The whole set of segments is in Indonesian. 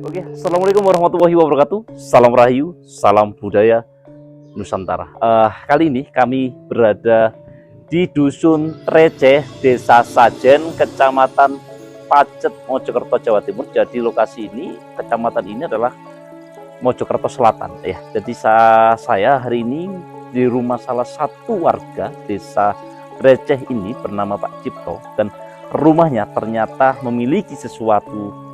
Oke, Assalamualaikum warahmatullahi wabarakatuh. Salam Rahayu, salam budaya Nusantara. Kali ini kami berada di Dusun Treceh, Desa Sajen, Kecamatan Pacet, Mojokerto, Jawa Timur. Jadi lokasi ini, kecamatan ini adalah Mojokerto Selatan. Ya, jadi saya hari ini di rumah salah satu warga Desa Treceh ini bernama Pak Cipto, dan rumahnya ternyata memiliki sesuatu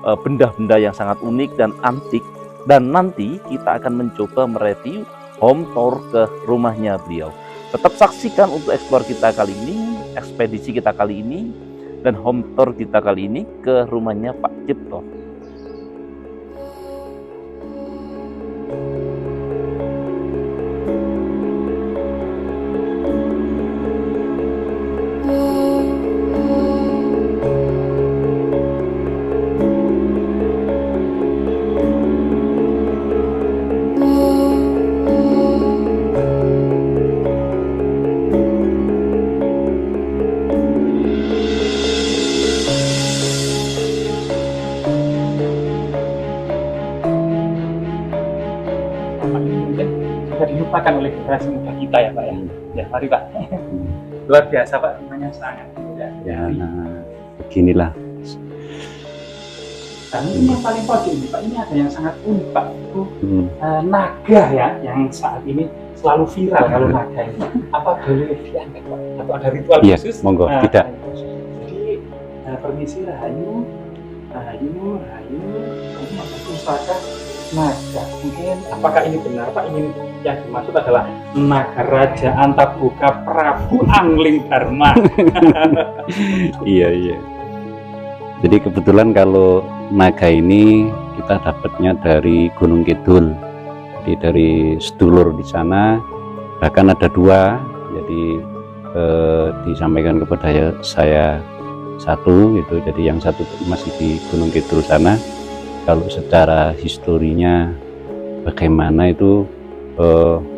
benda-benda yang sangat unik dan antik, dan nanti kita akan mencoba mereview home tour ke rumahnya beliau. Tetap saksikan untuk explore kita kali ini, ekspedisi kita kali ini, dan home tour kita kali ini ke rumahnya Pak Cipto. Dilupakan oleh generasi muda kita ya Pak ya. Ya mari Pak. Luar biasa Pak, rumahnya sangat mudah. Ya, beginilah. Dan ini yang paling pojok ini Pak, ini ada yang sangat unik Pak, itu naga ya, yang saat ini selalu viral kalau naga ini. Apa boleh diangkat Pak? Atau ada ritual khusus? Iya, monggo, tidak. Jadi permisi Rahayu, Rahayu, ini ada pusaka naga. Mungkin apakah ini benar Pak? Ini yang dimaksud adalah naga Raja Antaboga Prabu Angling Dharma. Iya. Jadi kebetulan kalau naga ini kita dapatnya dari Gunung Kidul. Jadi dari sedulur di sana, bahkan ada dua. Jadi disampaikan kepada saya satu gitu. Jadi yang satu masih di Gunung Kidul sana. Kalau secara historinya bagaimana itu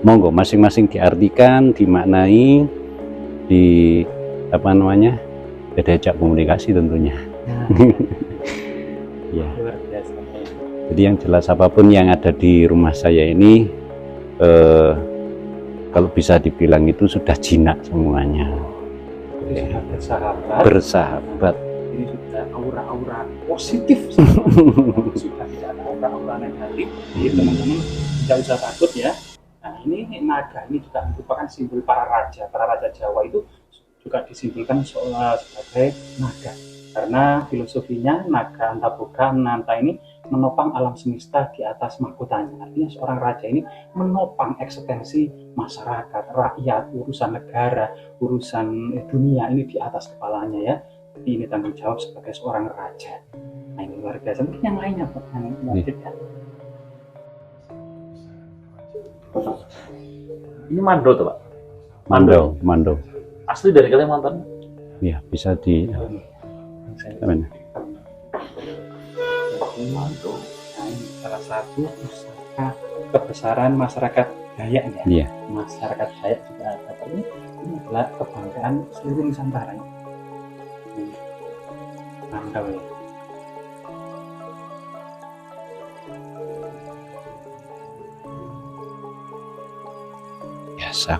monggo masing-masing diartikan, dimaknai, diajak komunikasi tentunya. Ya. Luar biasa. Jadi yang jelas apapun yang ada di rumah saya ini kalau bisa dibilang itu sudah jinak semuanya. Jadi sudah Bersahabat. Ini sudah aura-aura positif. Sudah tidak ada aura-aura negatif. Jadi teman-teman tidak usah takut ya. Nah ini naga ini juga merupakan simbol para raja Jawa itu juga disimbolkan sebagai naga, karena filosofinya naga Antaboga Nanta ini menopang alam semesta di atas mahkotanya. Artinya seorang raja ini menopang eksistensi masyarakat, rakyat, urusan negara, urusan dunia ini di atas kepalanya ya. Jadi ini tanggung jawab sebagai seorang raja. Nah ini luar biasa. Mungkin yang lainnya Pak, yang lanjutkan. Ini Mando tuh Pak? Mando. Asli dari Kalimantan? Ya, bisa di mana? Mando. Nah ini salah satu pusaka kebesaran masyarakat Dayak ya. Iya. Masyarakat Dayak juga ada. Ini adalah kebanggaan seluruh Nusantara. Mantap ya. Biasa.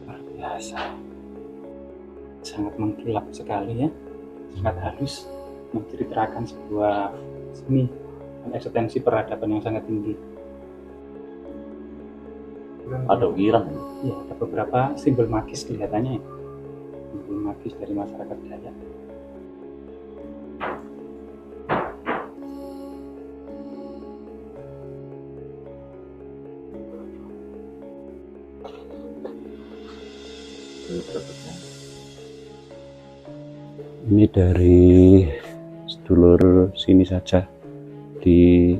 Luar biasa. Sangat mengkilap sekali ya. Sangat halus menceritakan sebuah seni dan eksistensi peradaban yang sangat tinggi. Ada ukiran. Ya, ada beberapa simbol magis kelihatannya ya. Simbol magis dari masyarakat Dayak. Ini dari sedulur sini saja di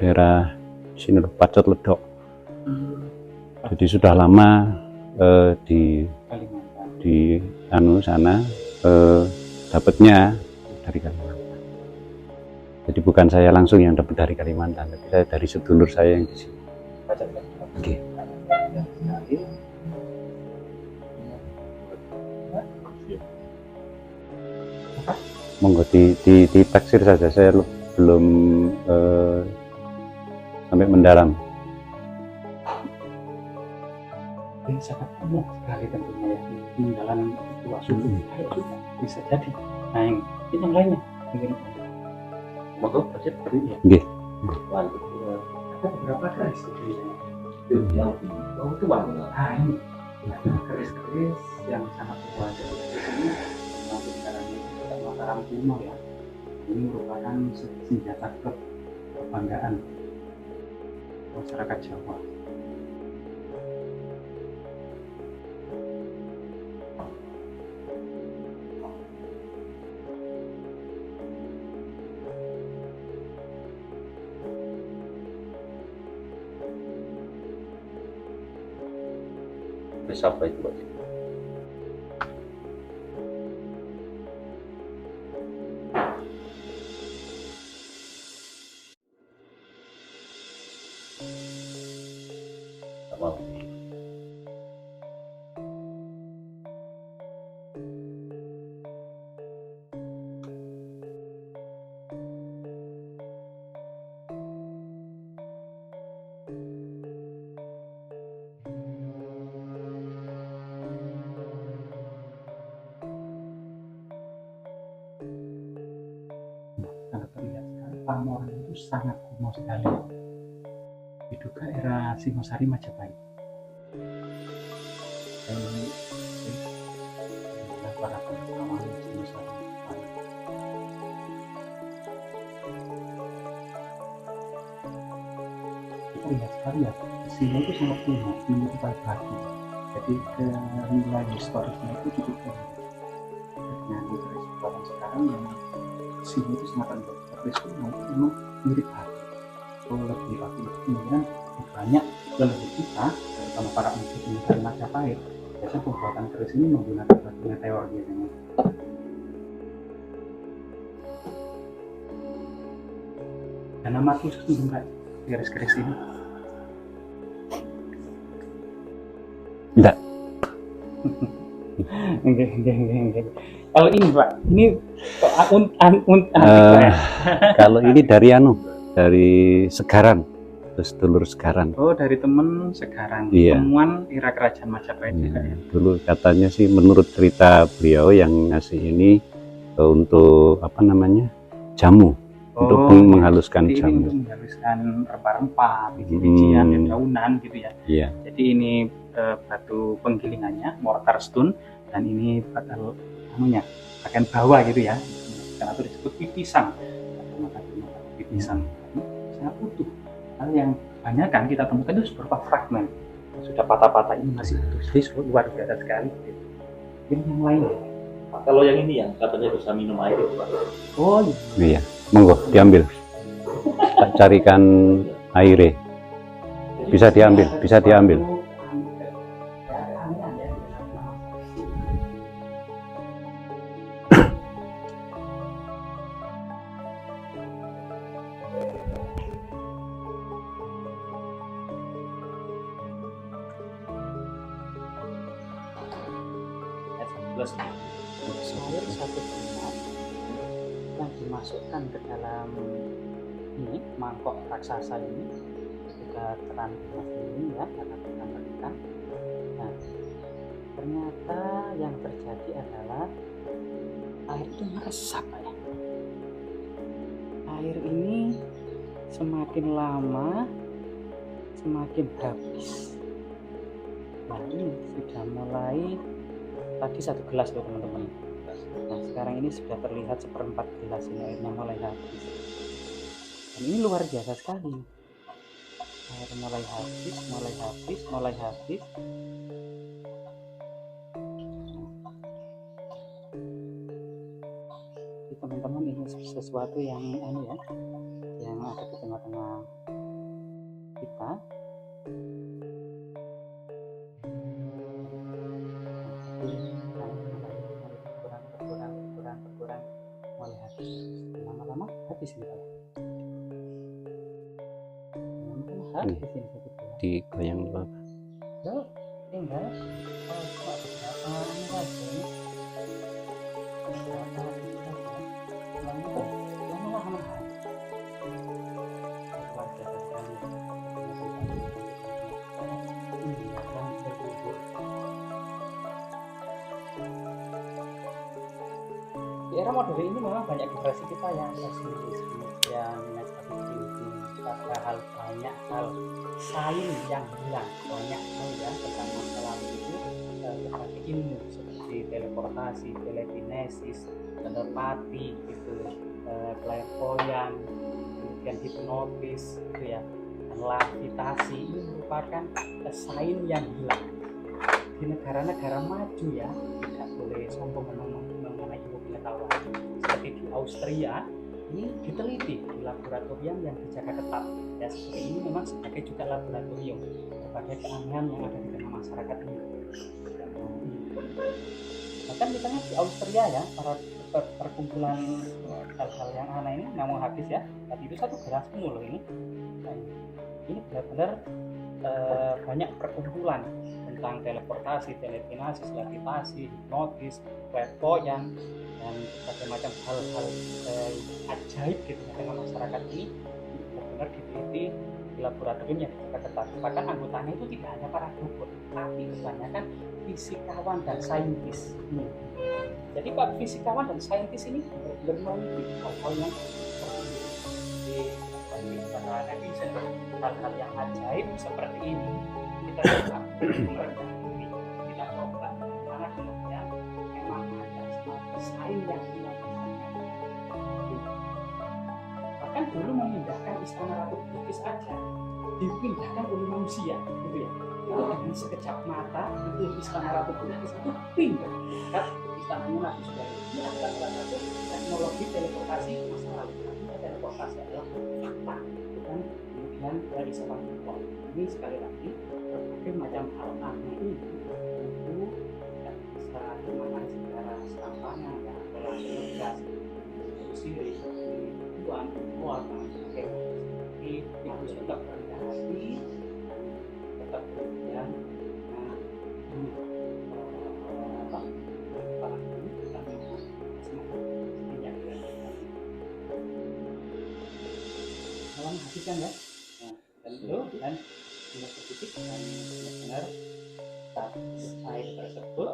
daerah sini Pacet Ledok. Jadi sudah lama di sana dapatnya dari Kalimantan. Jadi bukan saya langsung yang dapat dari Kalimantan, tapi saya dari sedulur saya yang di sini. Oke. monggo ditaksir saja, saya belum sampai mendalam. Ini sangat umum sekali tentunya ya, peninggalan tua suku juga bisa jadi. Nah yang lainnya mungkin Monggo, Pak. ya. Nggih. Mantap. Ada beberapa keris di Yang itu Bang. Nah ini keris-keris yang sangat tua dari ini termasuk sekarang ini Mataram kuno ya. Ini merupakan senjata kebanggaan masyarakat Jawa. Bisa apa itu, Pak? Tak mau. Sangat terlihat sekali Pamoran itu sangat kuno sekali. Diduga era Singosari Majapahit. Dan ini adalah para pengetahuan Singosari Majapahit. Kita lihat sekali ya, sini itu sangat kuno, menyerupai batu. Jadi nilai historisnya itu cukup tinggi. Dengan keris buatan sekarang yang sini itu sangat rendah. Keris kuno itu memang mirip batu. Lebih kemungkinan banyak leluhur kita, terutama para peneliti dari Majapahit, biasanya pembuatan keris ini menggunakan batu meteor biasanya. Dan nama khusus untuk keris-keris ini? Enggak. Enggak. Kalau ini Pak, ini Kalau ini dari Segaran, sedulur Segaran. Oh, dari temen Segaran, Iya. temuan era kerajaan Majapahit juga ya. Dulu katanya sih menurut cerita beliau yang ngasih ini untuk apa namanya, jamu, untuk menghaluskan jadi ini jamu. untuk menghaluskan rempah-rempah, biji-bijian, dan daunan gitu ya. Iya. Jadi ini batu penggilingannya, mortar stone, dan ini batu bagian bawah gitu ya. Karena itu disebut pipisang. Pipisang. Sangat utuh. Hal yang banyak kan kita temukan itu berupa fragmen. Sudah patah-patah ini masih utuh. Jadi luar biasa sekali. Yang lain. Kalau yang ini yang katanya bisa minum air itu, Pak. Oh Iya. Monggo diambil. Tak carikan aire. Bisa diambil, bisa diambil. Air satu gelas yang dimasukkan ke dalam ini mangkok raksasa ini juga keran gelas ini ya, karena kita berikan. Nah, ternyata yang terjadi adalah air itu meresap ya. Air ini semakin lama semakin habis. Nah, ini sudah mulai tadi satu gelas loh teman-teman. Nah sekarang ini sudah terlihat seperempat gelas ini airnya mulai habis. Dan ini luar biasa sekali. Air mulai habis. Jadi teman-teman ini sesuatu yang ini ya, yang ada di tengah-tengah kita. Berkurang mulai habis, lama-lama habis gitu ya. Habis ini sebetulnya. Digoyang dulu. Tuh, tinggal cuma beberapa ini saja. Beberapa ini saja. itu lama-lama mahal. Keluarga sekali ini akan berkumpul. Di era modern ini memang banyak depresi kita yang pesimis, kemudian negatif thinking, padahal banyak hal sains yang hilang, banyak hal ya tentang masa lalu itu berbagai ilmu seperti teleportasi, telekinesis, telepati, gitu, clairvoyant, kemudian hipnotis, gitu ya, dan levitasi ini merupakan sains yang hilang di negara-negara maju ya, tidak boleh sombong mengenai ilmu pengetahuan. Seperti di Austria ini diteliti di laboratorium yang dijaga ketat ya, seperti ini memang sebagai juga laboratorium berbagai keanehan yang ada di tengah masyarakat ini. Bahkan misalnya di Austria ya, para perkumpulan hal-hal yang aneh ini nggak mau habis ya, tadi itu 1 gelas penuh loh ini. Nah, ini benar-benar banyak perkumpulan tentang teleportasi, telekinesis, levitasi, hipnotis, clairvoyant, dan berbagai macam hal-hal ajaib gitu di tengah masyarakat ini benar-benar diteliti di laboratorium yang dijaga ketat. Bahkan anggotanya itu tidak hanya para dukun, tapi kebanyakan fisikawan dan saintis. Jadi Pak, fisikawan dan saintis ini benar-benar meneliti hal-hal yang seperti para netizen, hal-hal yang ajaib seperti ini kita coba merendah diri, kita coba bagaimana kemudian memang ada semacam sains yang tidak bahkan dulu memindahkan istana Ratu Bilqis aja dipindahkan oleh manusia gitu ya, itu dengan sekejap mata itu istana Ratu Bilqis itu pindah kan istananya Nabi Sulaiman. Ini adalah salah satu teknologi teleportasi masa lalu. Artinya teleportasi adalah fakta, bukan kemudian dari sebuah impor. Ini sekali lagi berbagai macam hal aneh ini itu tidak bisa dimaknai secara serampangan ya, atau langsung tegas sendiri tujuan kuat dan sebagainya. Jadi harus tetap rendah hati, tetap kemudian habiskan ya, dan itu dan tidak sedikit dan benar air tersebut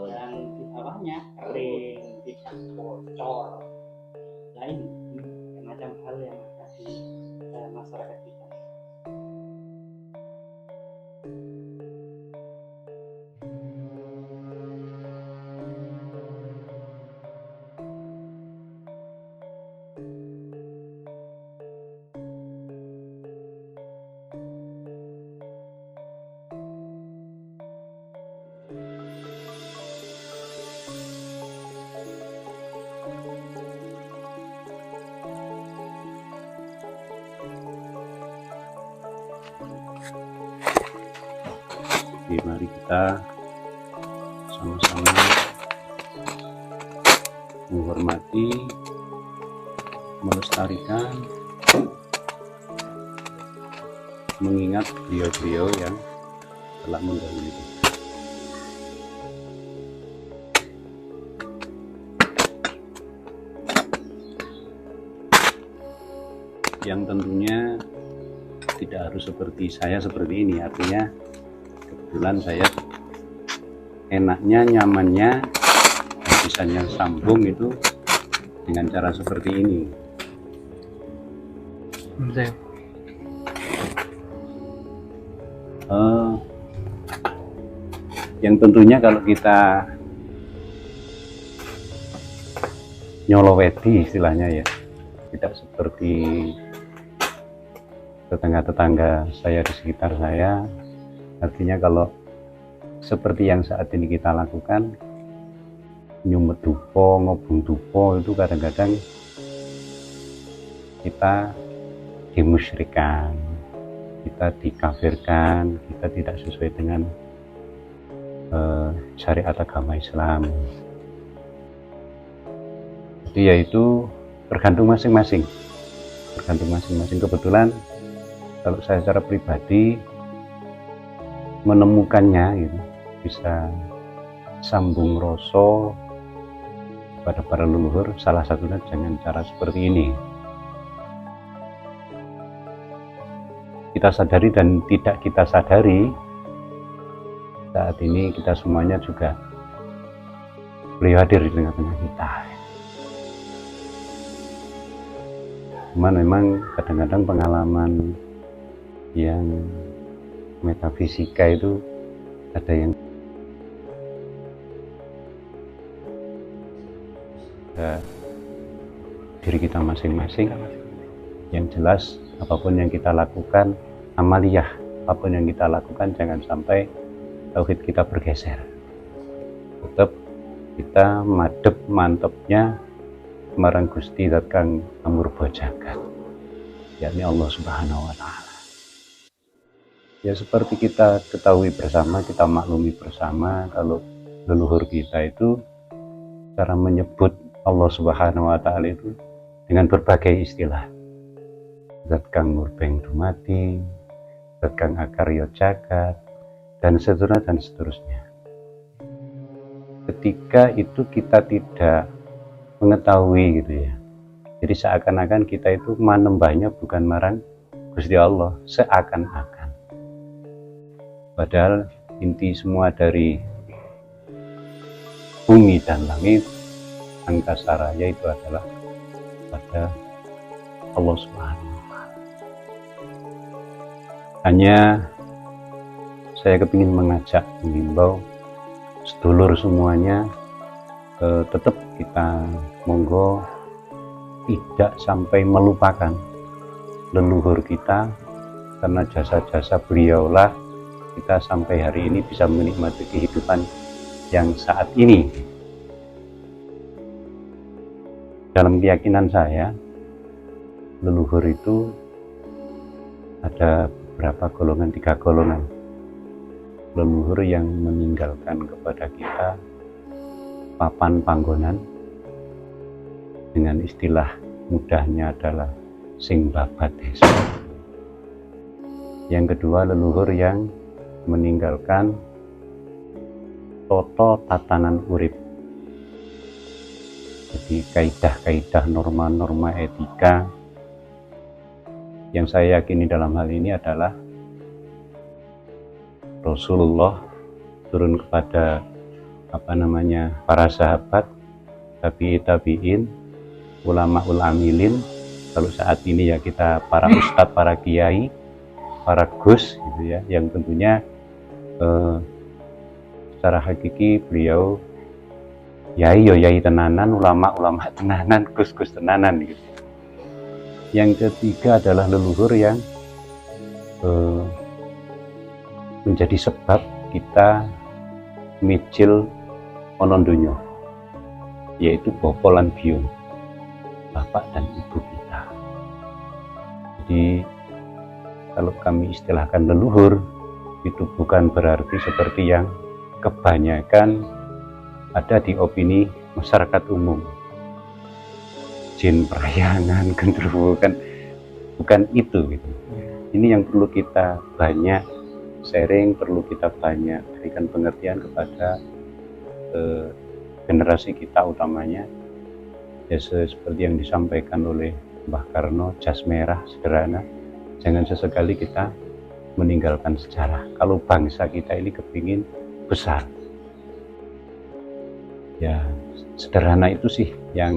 dan di bawahnya kering, tidak bocor. Nah ini macam hal yang ada di masyarakat kita. Jadi mari kita sama-sama menghormati, melestarikan, mengingat beliau-beliau yang telah mendahului. Yang tentunya tidak harus seperti saya seperti ini, artinya kebetulan saya enaknya, nyamannya, bisanya sambung itu dengan cara seperti ini. Yang tentunya kalau kita nyoloweti istilahnya ya, tidak seperti tetangga-tetangga saya di sekitar saya. Artinya kalau seperti yang saat ini kita lakukan, nyumet dupo, ngobong dupo, itu kadang-kadang kita dimusyrikan, kita dikafirkan, kita tidak sesuai dengan syariat agama Islam. Jadi yaitu tergantung masing-masing, Kebetulan kalau saya secara pribadi menemukannya gitu, bisa sambung rasa kepada para leluhur, salah satunya dengan cara seperti ini. Kita sadari dan tidak kita sadari, saat ini kita semuanya juga beliau hadir di tengah-tengah kita. Cuman memang kadang-kadang pengalaman yang metafisika itu ada yang diri kita masing-masing. Yang jelas apapun yang kita lakukan, amaliyah apapun yang kita lakukan, jangan sampai tauhid kita bergeser. Tetap kita madep mantepnya marang Gusti Zat kang amurba jagat, yakni Allah Subhanahu wa taala. Ya seperti kita ketahui bersama, kita maklumi bersama kalau leluhur kita itu cara menyebut Allah Subhanahu wa taala itu dengan berbagai istilah. Zat kang murbeng dumati, zat kang akarya jagat, dan seterusnya dan seterusnya. Ketika itu kita tidak mengetahui gitu ya, jadi seakan-akan kita itu manembahnya bukan marang Gusti Allah, seakan-akan. Padahal inti semua dari bumi dan langit, angkasa raya itu adalah pada Allah Subhanahu wa taala. Hanya saya kepingin mengajak, mengimbau sedulur semuanya, tetap kita monggo tidak sampai melupakan leluhur kita, karena jasa-jasa beliaulah kita sampai hari ini bisa menikmati kehidupan yang saat ini. Dalam keyakinan saya, leluhur itu ada beberapa golongan, 3 golongan. Leluhur yang meninggalkan kepada kita papan panggonan, dengan istilah mudahnya adalah sing babat desa. Yang kedua, leluhur yang meninggalkan toto tatanan urip, jadi kaidah-kaidah, norma-norma etika. Yang saya yakini dalam hal ini adalah Rasulullah turun kepada para sahabat, tabi'in, ulama-ul amilin. Kalau saat ini ya kita para ustadz, para kiai, para gus gitu ya, yang tentunya secara hakiki beliau yai tenanan, ulama tenanan, gus tenanan gitu. Yang ketiga adalah leluhur yang menjadi sebab kita micil onon dunyo, yaitu bopo lan biung, bapak dan ibu kita. Jadi kalau kami istilahkan leluhur, itu bukan berarti seperti yang kebanyakan ada di opini masyarakat umum, jin perayangan, genderuwo, bukan itu gitu. Ini yang perlu kita banyak sharing, perlu kita banyak berikan pengertian kepada generasi kita utamanya. Ya seperti yang disampaikan oleh Mbah Karno, jas merah sederhana, jangan sesekali kita meninggalkan sejarah. Kalau bangsa kita ini kepingin besar, ya sederhana itu sih yang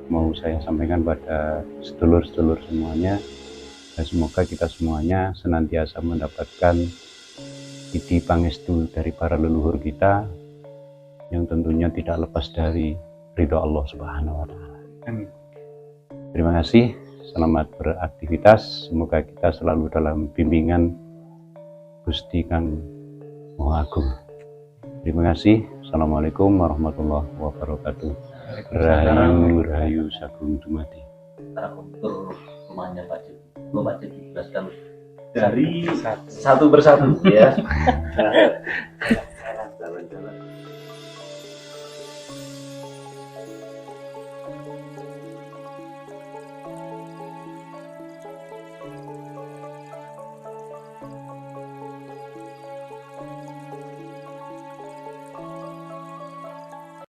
mau saya sampaikan pada sedulur-sedulur semuanya. Dan semoga kita semuanya senantiasa mendapatkan idi pangestu dari para leluhur kita, yang tentunya tidak lepas dari ridho Allah Subhanahu wa taala. Terima kasih, selamat beraktivitas. Semoga kita selalu dalam bimbingan Gusti Kang Maha Agung. Terima kasih. Assalamualaikum warahmatullahi wabarakatuh. Rahayu sagung dumadi. Para kontur rumahnya Pak Cik, Bapak Cik dijelaskan dari satu persatu ya.